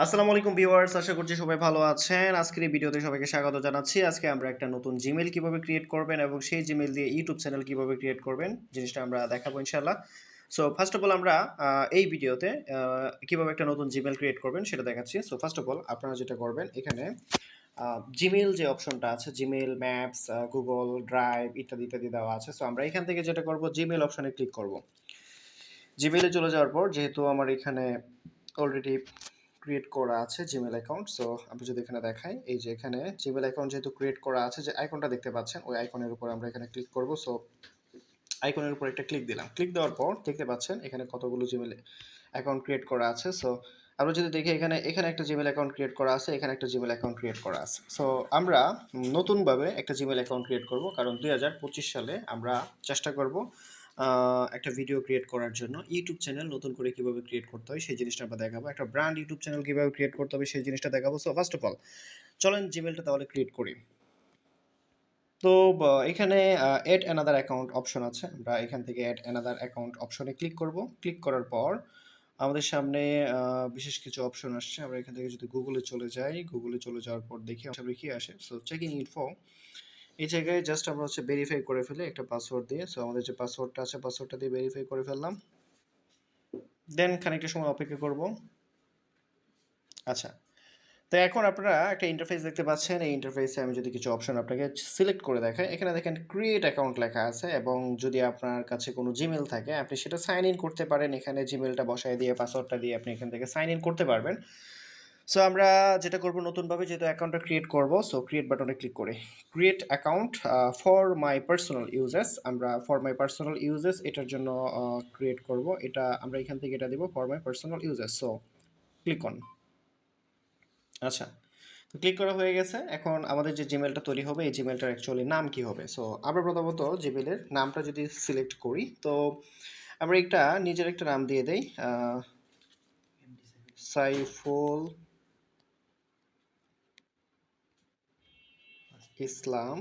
আসসালামু আলাইকুম ভিউয়ার্স, আশা করছি সবাই ভালো আছেন। আজকের এই ভিডিওতে সবাইকে স্বাগত জানাচ্ছি। আজকে আমরা একটা নতুন জিমেইল কিভাবে ক্রিয়েট করবেন এবং সেই জিমেইল দিয়ে ইউটিউব চ্যানেল কিভাবে ক্রিয়েট করবেন জিনিসটা আমরা দেখাবো ইনশাআল্লাহ। সো ফার্স্ট অফ অল আমরা এই ভিডিওতে কিভাবে একটা নতুন জিমেইল ক্রিয়েট করবেন সেটা দেখাচ্ছি। সো ফার্স্ট অফ অল আপনারা যেটা করবেন এখানে জিমেইল যে অপশনটা আছে জিমেইল, ম্যাপস, গুগল ড্রাইভ ইত্যাদি ইত্যাদি দেওয়া আছে। সো আমরা এখান থেকে যেটা করব জিমেইল অপশনে ক্লিক করব। জিমেইলে চলে যাওয়ার পর যেহেতু আমার এখানে অলরেডি ক্রিয়েট করা আছে জিমেইল অ্যাকাউন্ট। সো আমি যদি এখানে দেখাই, এই যে এখানে জিমেইল অ্যাকাউন্ট যেহেতু ক্রিয়েট করা আছে, যে আইকনটা দেখতে পাচ্ছেন ওই আইকনের উপর আমরা এখানে ক্লিক করব। সো আইকনের উপর একটা ক্লিক দিলাম। ক্লিক দেওয়ার পর দেখতে পাচ্ছেন এখানে কতগুলো জিমেইল অ্যাকাউন্ট ক্রিয়েট করা আছে। সো আমরা যদি দেখি এখানে একটা জিমেইল অ্যাকাউন্ট ক্রিয়েট করা আছে, এখানে একটা জিমেইল অ্যাকাউন্ট ক্রিয়েট করা আছে। সো আমরা নতুনভাবে একটা জিমেইল অ্যাকাউন্ট ক্রিয়েট করব, কারণ 2025 সালে আমরা চেষ্টা করব একটা ভিডিও ক্রিয়েট করার জন্য। ইউটিউব চ্যানেল নতুন করে কিভাবে ক্রিয়েট করতে হয় সেই জিনিসটা আমরা দেখাবো। একটা ব্র্যান্ড ইউটিউব চ্যানেল কিভাবে ক্রিয়েট করতে হবে সেই জিনিসটা দেখাবো। সো ফার্স্ট অফ অল চলেন জিমেইলটা তাহলে ক্রিয়েট করি। তো এখানে এড অ্যানাদার অ্যাকাউন্ট অপশন আছে। আমরা এখান থেকে এড অ্যানাদার অ্যাকাউন্ট অপশনে ক্লিক করব। ক্লিক করার পর আমাদের সামনে বিশেষ কিছু অপশন আসছে। আমরা এখান থেকে যদি গুগলে চলে যাই, গুগলে চলে যাওয়ার পর দেখি সামনে কি আসে। সো চেকিং ইনফো, এই জায়গায় জাস্ট আমরা হচ্ছে ভেরিফাই করে ফেলি একটা পাসওয়ার্ড দিয়ে। সো আমাদের যে পাসওয়ার্ডটা আছে পাসওয়ার্ডটা দিয়ে ভেরিফাই করে ফেললাম। দেন খানিকটা সময় অপেক্ষা করব। আচ্ছা, তো এখন আপনারা একটা ইন্টারফেস দেখতে পাচ্ছেন। এই ইন্টারফেসে আমি যদি কিছু অপশন আপনাকে সিলেক্ট করে দেখাই, এখানে দেখেন ক্রিয়েট অ্যাকাউন্ট লেখা আছে এবং যদি আপনার কাছে কোনো জিমেল থাকে আপনি সেটা সাইন ইন করতে পারেন। এখানে জিমেলটা বসায় দিয়ে পাসওয়ার্ডটা দিয়ে আপনি এখান থেকে সাইন ইন করতে পারবেন। সো আমরা যেটা করব নতুনভাবে যেহেতু অ্যাকাউন্টটা ক্রিয়েট করব, সো ক্রিয়েট বাটনে ক্লিক করে create account for my personal uses, আমরা ফর মাই পার্সোনাল ইউজেস এটার জন্য ক্রিয়েট করব। এটা আমরা এখান থেকে এটা দেব for my personal uses. So click on. আচ্ছা, তো ক্লিক করা হয়ে গেছে। এখন আমাদের যে জিমেলটা তৈরি হবে এই জিমেলটার অ্যাকচুয়ালি নাম কি হবে। সো আমরা প্রথমত জিমেলের নামটা যদি সিলেক্ট করি, তো আমরা নিজের একটা নাম দিয়ে দেই, সাইফুল ইসলাম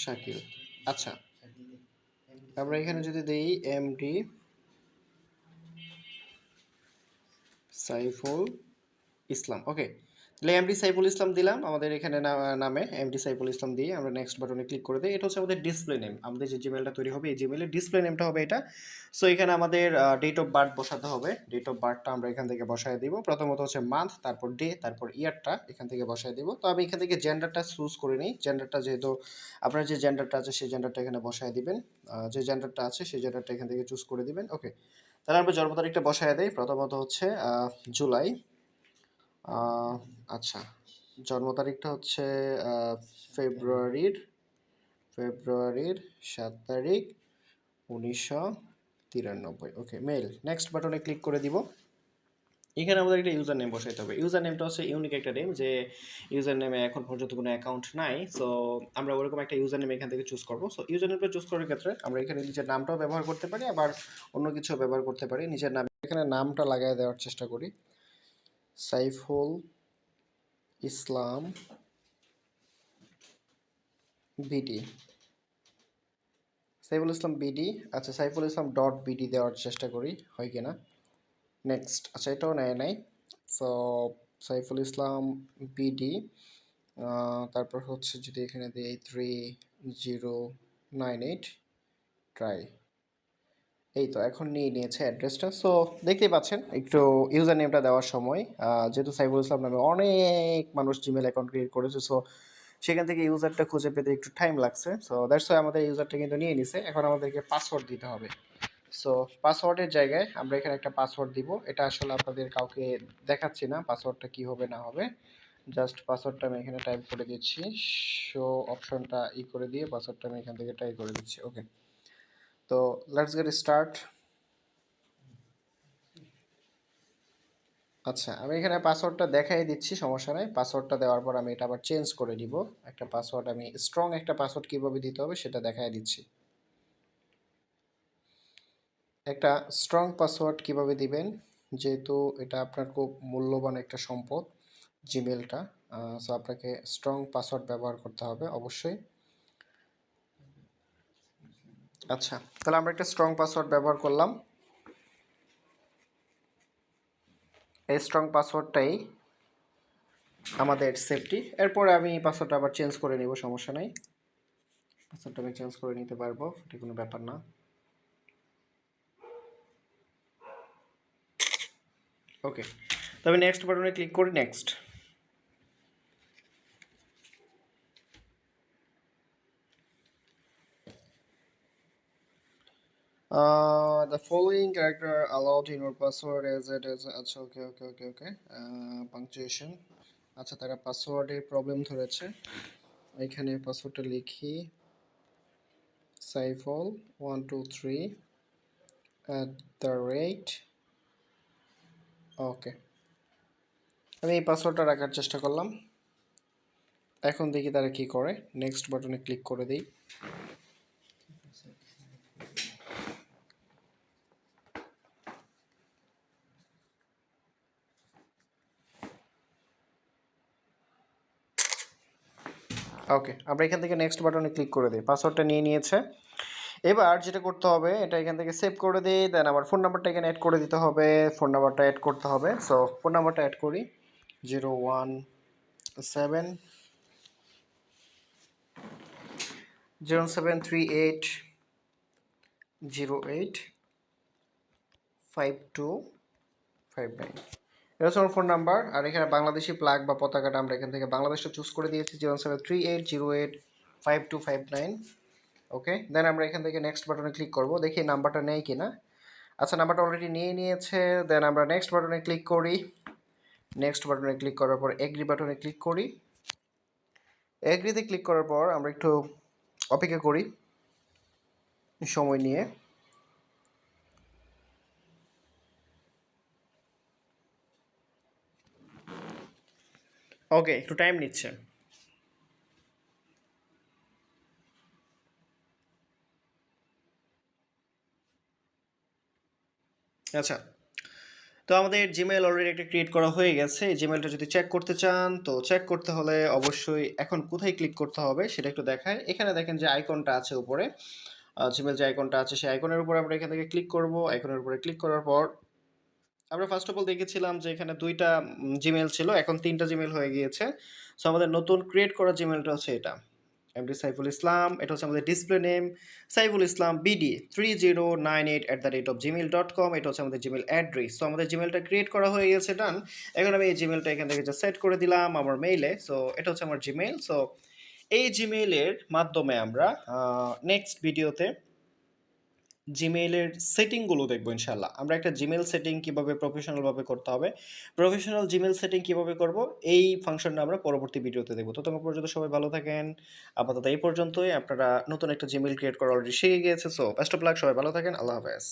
শাকিল। আচ্ছা, আমরা এখানে যদি দেই এমডি সাইফুল ইসলাম। ওকে, তাহলে এমডি সাইফুল ইসলাম দিলাম আমাদের এখানে নামে এমডি সাইফুল ইসলাম দিয়ে আমরা নেক্সট বাটনে ক্লিক করে দিই। এটা হচ্ছে আমাদের ডিসপ্লে নেম। আমাদের যে জিমেলটা তৈরি হবে এই জিমেলের ডিসপ্লে নেমটা হবে এটা। সো এখানে আমাদের ডেট অফ বার্থ বসাতে হবে। ডেট অফ বার্থটা আমরা এখান থেকে বসায় দিব। প্রথমত হচ্ছে মান্থ, তারপর ডে, তারপর ইয়ারটা এখান থেকে বসায় দিব। তো আমি এখান থেকে জেন্ডারটা চুজ করে নিই। জেন্ডারটা যেহেতু আপনার যে জেন্ডারটা আছে সেই জেন্ডারটা এখানে বসায় দিবেন। যে জেন্ডারটা আছে সেই জেন্ডারটা এখান থেকে চুজ করে দিবেন। ওকে, তাহলে আমরা জন্ম তারিখটা বসায় দেই। প্রথমত হচ্ছে জুলাই। আহ, আচ্ছা, জন্ম তারিখটা হচ্ছে আহ, ফেব্রুয়ারির ফেব্রুয়ারির 7 তারিখ 1993। ওকে, মেল। নেক্সট বাটনে ক্লিক করে দিব। এখানে আমাদের একটা ইউজার নেম বসাইতে হবে। ইউজার নেমটা হচ্ছে ইউনিক একটা নেম, যে ইউজার নেমে এখন পর্যন্ত কোনো অ্যাকাউন্ট নাই। সো আমরা ওরকম একটা ইউজার নেম এখান থেকে চুজ করবো। সো ইউজার নেমটা চুজ করার ক্ষেত্রে আমরা এখানে নিজের নামটাও ব্যবহার করতে পারি, আবার অন্য কিছু ব্যবহার করতে পারি। নিজের নাম এখানে নামটা লাগাই দেওয়ার চেষ্টা করি, সাইফুল ইসলাম বিডি। সাইফুল ইসলাম বিডি। আচ্ছা, সাইফুল ইসলাম ডট বিডি দেওয়ার চেষ্টা করি, হয় কিনা। নেক্সট। আচ্ছা, এটাও নেয় নাই। সো সাইফুল ইসলাম বিডি, তারপর হচ্ছে যদি এখানে দিই 3098 ট্রাই। এই তো এখন নিয়ে নিয়েছে অ্যাড্রেসটা। সো দেখতেই পাচ্ছেন একটু ইউজার নেমটা দেওয়ার সময় যেহেতু সাইফুল ইসলাম নামে অনেক মানুষ জিমেল অ্যাকাউন্ট ক্রিয়েট করেছে, সো সেখান থেকে ইউজারটা খুঁজে পেতে একটু টাইম লাগছে। সো দ্যাটস ওয়াই আমাদের ইউজারটা কিন্তু নিয়ে নিছে। এখন আমাদেরকে পাসওয়ার্ড দিতে হবে। সো পাসওয়ার্ডের জায়গায় আমরা এখানে একটা পাসওয়ার্ড দিব। এটা আসলে আপনাদের কাউকে দেখাচ্ছি না পাসওয়ার্ডটা কি হবে না হবে। জাস্ট পাসওয়ার্ডটা আমি এখানে টাইপ করে দিচ্ছি। শো অপশনটা করে দিয়ে পাসওয়ার্ডটা আমি এখান থেকে টাইপ করে দিচ্ছি। ওকে, তো লেটস গেট স্টার্ট। আচ্ছা, আমি এখানে পাসওয়ার্ডটা দেখাই দিচ্ছি, সমস্যা নাই। পাসওয়ার্ডটা দেওয়ার পর আমি এটা আবার চেঞ্জ করে দিব। একটা পাসওয়ার্ড আমি স্ট্রং একটা পাসওয়ার্ড কীভাবে দিতে হবে সেটা দেখাই দিচ্ছি। একটা স্ট্রং পাসওয়ার্ড কিভাবে দিবেন, যেহেতু এটা আপনার খুব মূল্যবান একটা সম্পদ জিমেলটা। সো আপনাকে স্ট্রং পাসওয়ার্ড ব্যবহার করতে হবে অবশ্যই। আচ্ছা, তাহলে আমরা একটা স্ট্রং পাসওয়ার্ড ব্যবহার করলাম। এই স্ট্রং পাসওয়ার্ডটাই আমাদের সেফটি। এরপরে আমি পাসওয়ার্ডটা আবার চেঞ্জ করে নিব, সমস্যা নাই। পাসওয়ার্ডটা আমি চেঞ্জ করে নিতে পারবো, এটা কোনো ব্যাপার না। ওকে, তবে নেক্সট বাটনে ক্লিক করি। Next, the following character allowed in your password as it is, আচ্ছা ওকে ওকে ওকে ওকে, পাংচুয়েশন, আচ্ছা তারা পাসওয়ার্ডের প্রবলেম ধরেছে। এখানে পাসওয়ার্ডটা লিখি, সাইফল 123 ওকে। আমি এই পাসওয়ার্ডটা রাখার চেষ্টা করলাম। এখন দেখি তারা কি করে। নেক্সট বাটনে ক্লিক করে দিই। ওকে, আমরা এখান থেকে নেক্সট বাটনে ক্লিক করে দিই। পাসওয়ার্ডটা নিয়ে নিয়েছে। এবার যেটা করতে হবে, এটা এখান থেকে সেভ করে দিই। দেন আমার ফোন নাম্বারটা এখানে অ্যাড করে দিতে হবে। ফোন নাম্বারটা অ্যাড করতে হবে। সো ফোন নাম্বারটা অ্যাড করি, 01738085259। এটা হচ্ছে আমার ফোন নাম্বার। আর এখানে বাংলাদেশি প্লাগ বা পতাকাটা আমরা এখান থেকে বাংলাদেশটা চুজ করে দিয়েছি, 07380855259। ওকে, দেন আমরা এখান থেকে নেক্সট বাটনে ক্লিক করব, দেখি নাম্বারটা নেই কিনা। আচ্ছা, নাম্বারটা অলরেডি নিয়ে নিয়েছে। দেন আমরা নেক্সট বাটনে ক্লিক করি। নেক্সট বাটনে ক্লিক করার পর এগ্রি বাটনে ক্লিক করি। এগ্রিতে ক্লিক করার পর আমরা একটু অপেক্ষা করি সময় নিয়ে। ওকে, একটু টাইম নিচ্ছে। আচ্ছা, তো আমাদের জিমেল অলরেডি একটা ক্রিয়েট করা হয়ে গেছে। এই জিমেলটা যদি চেক করতে চান, তো চেক করতে হলে অবশ্যই এখন কোথায় ক্লিক করতে হবে সেটা একটু দেখায়। এখানে দেখেন যে আইকনটা আছে উপরে, জিমেল যে আইকনটা আছে সেই আইকনের উপর আমরা এখান থেকে ক্লিক করব। আইকনের উপরে ক্লিক করার পর আমরা ফার্স্ট অফ অল দেখেছিলাম যে এখানে দুইটা জিমেল ছিল, এখন তিনটা জিমেল হয়ে গিয়েছে। সো আমাদের নতুন ক্রিয়েট করা জিমেলটা হচ্ছে এটা, এমডি সাইফুল ইসলাম। এটা হচ্ছে আমাদের display name, Saiful Islam BD 3098@gmail.com। এটা হচ্ছে আমাদের জিমেল অ্যাড্রেস। সো আমাদের জিমেলটা ক্রিয়েট করা হয়ে গেছে, ডান। এখন আমি এই জিমেলটা এখান থেকে জাস্ট সেট করে দিলাম আমার মেইলে। সো এটা হচ্ছে আমার জিমেল। সো এই জিমেইলের মাধ্যমে আমরা নেক্সট ভিডিওতে জিমেইলের সেটিংগুলো দেখবো ইনশাল্লাহ। আমরা একটা জিমেল সেটিং কীভাবে প্রফেশনালভাবে করতে হবে, প্রফেশনাল জিমেল সেটিং কীভাবে করব, এই ফাংশনটা আমরা পরবর্তী ভিডিওতে দেখবো। তো তোমার পর্যন্ত সবাই ভালো থাকেন। আপাতত এই পর্যন্তই। আপনারা নতুন একটা জিমেল ক্রিয়েট করা অলরেডি শিখে গিয়েছে। সো বেস্ট অফ লাক, সবাই ভালো থাকেন। আল্লাহ হাফেজ।